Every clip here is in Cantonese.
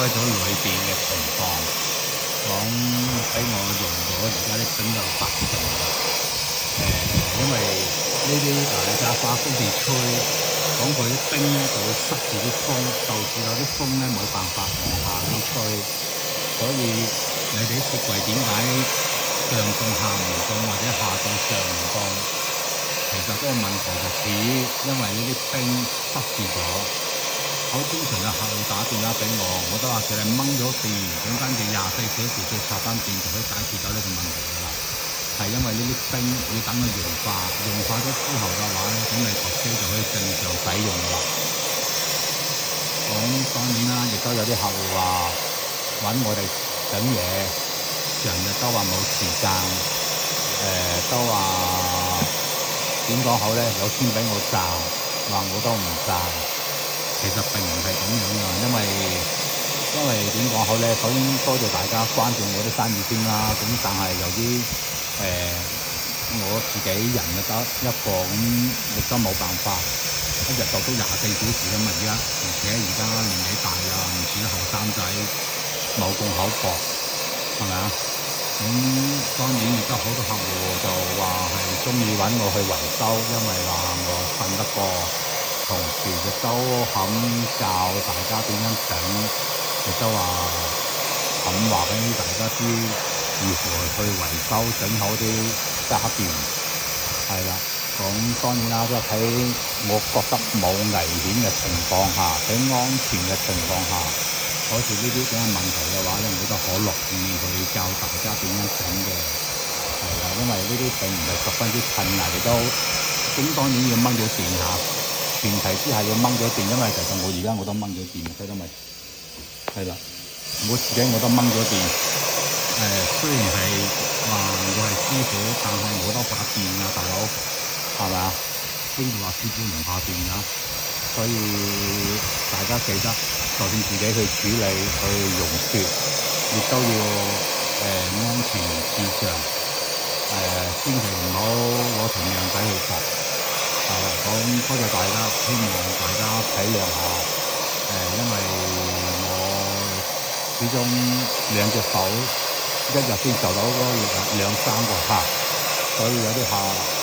咗裏邊嘅情況，講俾我用咗而家啲冰有80%因為呢啲大家花風地吹，講佢啲冰咧就會塞住啲風，導致有啲風咧冇辦法往下咁吹，所以你哋啲雪櫃點解上凍下唔凍或者下凍上唔凍？其實嗰個問題就係因為呢啲冰塞住咗。好經常有客戶打電話俾我都話佢哋掹咗電，咁跟住24小時再插翻電就可以解決到呢個問題㗎啦。係因為呢啲冰要等佢融化咗之後嘅話咧，咁你部機就可以正常使用㗎啦。咁當然啦，亦都有啲客戶話揾我哋整嘢，成日都話冇時間，都話點講好咧？有錢俾我賺，話我都唔賺。其實並唔係咁樣嘅，因為點講好咧？首先多謝大家關注我啲生意先啦。咁但係由於我自己人就得一個，咁亦都冇辦法一日做到24小時㗎嘛。而且而家年紀大啦，唔似後生仔冇咁口薄，係咪啊？咁當然亦都好多客戶就話係鍾意揾我去維修，因為話我信得過。同時亦都肯教大家點樣整，亦都話肯話俾大家知如何去維修，整好啲家電。係啦，咁當然啦，都喺我覺得冇危險嘅情況下，喺安全嘅情況下，好似呢啲咁嘅問題嘅話咧，我都好樂意去教大家點樣整嘅。係啦，因為呢啲並唔係十分之困難，亦都咁當然要掹咗電下。前提之下要掹咗電，因為其實我而家都掹咗電，睇到咪？係啦，我自己都掹咗電。雖然係話我係師傅，但係我都怕電啊，大佬，係咪啊？邊個話師傅唔怕電㗎？所以大家記得，就算自己去處理、去溶雪，亦都要安全至上。千祈唔好攞條命仔去搏。係啦，咁多謝大家，希望大家體諒下。因為我始終兩隻手一日先做到嗰兩三個客，所以有啲客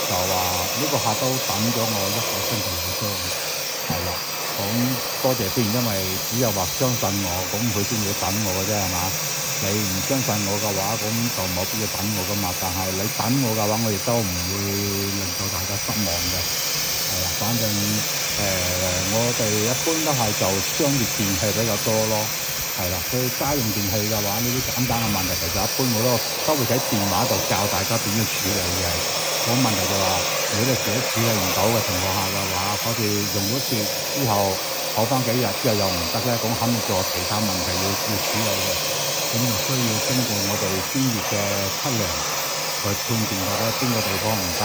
就話呢個客都等咗我1個星期以上。係啦，咁多謝先，因為只有話相信我，咁佢先要等我嘅啫，係嘛？你唔相信我嘅話，咁就冇必要等我噶嘛。但係你等我嘅話，我亦都唔會令到大家失望嘅。係啦，反正我哋一般都係做商業電器比較多咯。係啦，所以家用電器嘅話，呢啲簡單嘅問題其實一般我都會喺電話度教大家點樣處理嘅。咁問題就話，如果你自己處理唔到嘅情況下嘅話，好似用咗雪之後好翻幾日之後又唔得咧，咁肯定仲有其他問題要處理嘅。咁就需要經過我哋專業嘅測量去判斷或者邊個地方唔得。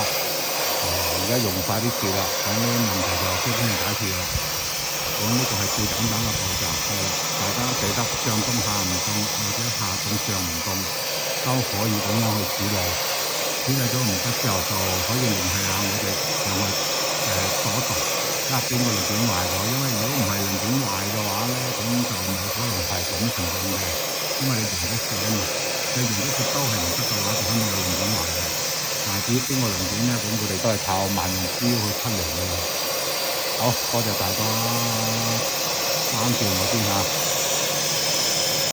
而家用晒啲雪啦，咁呢啲問題就基本上解決啦。咁呢個係最簡單嘅步驟。係啦，大家記得上凍下唔凍，或者下凍上唔凍，都可以咁樣去處理。處理咗唔得之後，就可以聯繫下我哋上去所度邊個零件壞咗。因為如果唔係零件壞嘅話咧，咁就冇可能係咁情況嘅。因為你用咗雪啊嘛，你用咗雪都係唔得嘅話，就肯定有零件壞嘅。但係至於邊個零件咧，咁佢哋都係靠慢用標去測量嘅。好，多謝大家關注我先嚇。